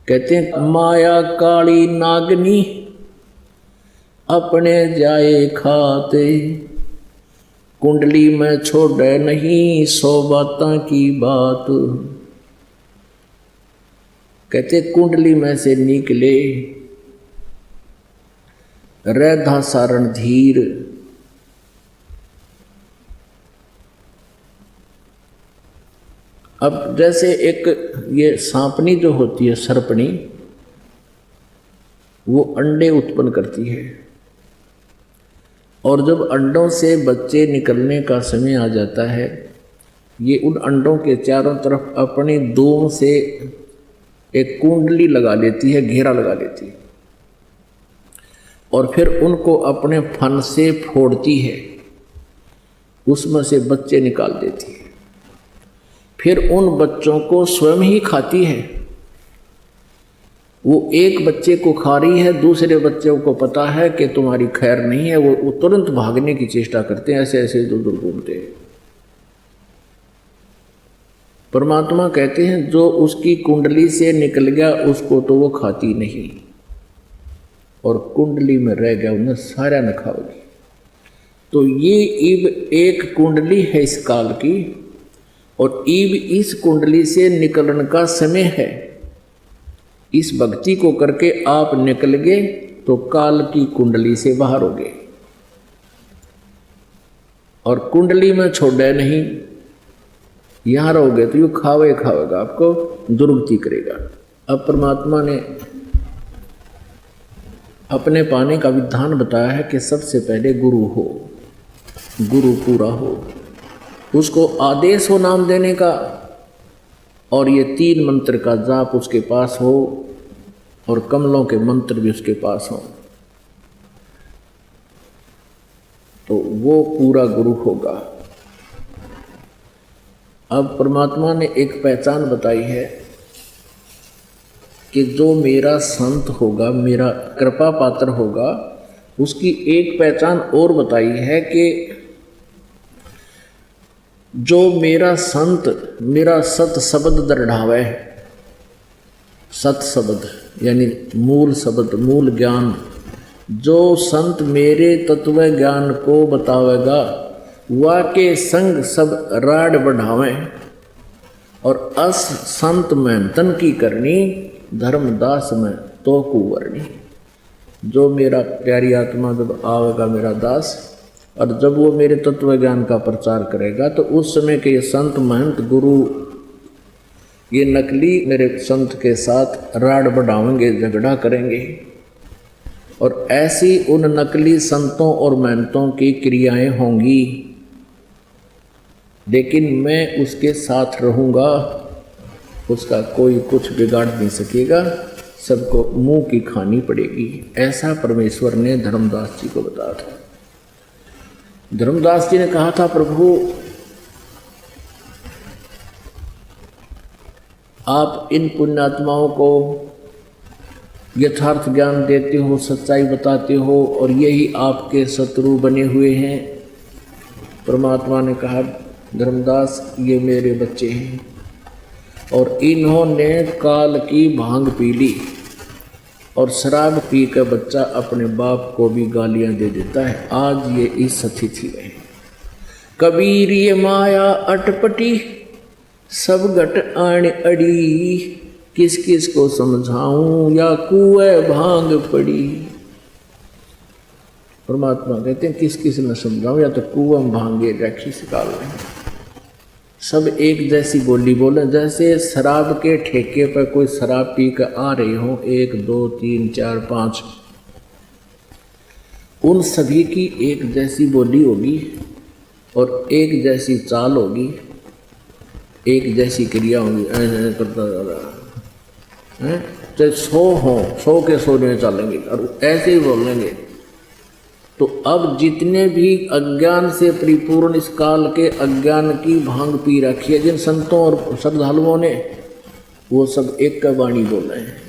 कहते हैं माया काली नागनी अपने जाए खाते, कुंडली में छोड़े नहीं 100 बातों की बात। कहते कुंडली में से निकले रैधा सारण धीर, अब जैसे एक ये सांपनी जो होती है सर्पणी, वो अंडे उत्पन्न करती है और जब अंडों से बच्चे निकलने का समय आ जाता है, ये उन अंडों के चारों तरफ अपनी दूम से एक कुंडली लगा लेती है, घेरा लगा लेती है और फिर उनको अपने फन से फोड़ती है, उसमें से बच्चे निकाल देती है। फिर उन बच्चों को स्वयं ही खाती है। वो एक बच्चे को खा रही है, दूसरे बच्चों को पता है कि तुम्हारी खैर नहीं है, वो तुरंत भागने की चेष्टा करते हैं, ऐसे ऐसे दूर दूर घूमते हैं। परमात्मा कहते हैं जो उसकी कुंडली से निकल गया उसको तो वो खाती नहीं, और कुंडली में रह गया उन्हें सारा न खाओगी। तो ये इब एक कुंडली है इस काल की, और इब इस कुंडली से निकलने का समय है। इस भक्ति को करके आप निकल गए तो काल की कुंडली से बाहर हो गए, और कुंडली में छोड़े नहीं, यहां रहोगे तो यू खावेगा, आपको दुर्गति करेगा। अब परमात्मा ने अपने पाने का विधान बताया है कि सबसे पहले गुरु हो, गुरु पूरा हो, उसको आदेश हो नाम देने का, और ये 3 मंत्र का जाप उसके पास हो, और कमलों के मंत्र भी उसके पास हो, तो वो पूरा गुरु होगा। अब परमात्मा ने एक पहचान बताई है कि जो मेरा संत होगा, मेरा कृपा पात्र होगा, उसकी एक पहचान और बताई है कि जो मेरा संत मेरा सत शब्द दृढ़ावे, सत शब्द यानी मूल शब्द, मूल ज्ञान, जो संत मेरे तत्व ज्ञान को बतावेगा, वाके संग सब राड बढ़ावे, और अस संत में तन की करनी, धर्मदास में तो कुवर्णी। जो मेरा प्यारी आत्मा जब आवेगा मेरा दास, और जब वो मेरे तत्व ज्ञान का प्रचार करेगा, तो उस समय के ये संत महंत गुरु ये नकली मेरे संत के साथ राड बढ़ाएंगे, झगड़ा करेंगे, और ऐसी उन नकली संतों और महंतों की क्रियाएं होंगी, लेकिन मैं उसके साथ रहूँगा, उसका कोई कुछ बिगाड़ नहीं सकेगा, सबको मुंह की खानी पड़ेगी। ऐसा परमेश्वर ने धर्मदास जी को बताया था। धर्मदास जी ने कहा था, प्रभु आप इन पुण्यात्माओं को यथार्थ ज्ञान देते हो, सच्चाई बताते हो, और यही आपके शत्रु बने हुए हैं। परमात्मा ने कहा, धर्मदास ये मेरे बच्चे हैं, और इन्होंने काल की भांग पी ली, और शराब पी कर बच्चा अपने बाप को भी गालियां दे देता है। आज ये इस स्थिति में। कबीर ये माया अटपटी, सब घट आण अड़ी, किस किस को समझाऊं या कुएं भांग पड़ी। परमात्मा कहते हैं किस किस में समझाऊं, या तो कुएं भांगे रखी सिकाल रहे। सब एक जैसी बोली बोले, जैसे शराब के ठेके पर कोई शराब पी कर आ रहे हो, 1 2 3 4 5, उन सभी की एक जैसी बोली होगी, और एक जैसी चाल होगी, एक जैसी क्रिया होगी। ऐसे करता जा रहा है, चाहे 100 हो, 100 के 100 नहीं चलेंगे, और ऐसे ही बोलेंगे। तो अब जितने भी अज्ञान से परिपूर्ण इस काल के अज्ञान की भांग पी रखी है जिन संतों और श्रद्धालुओं ने, वो सब एक का वाणी बोल रहे हैं।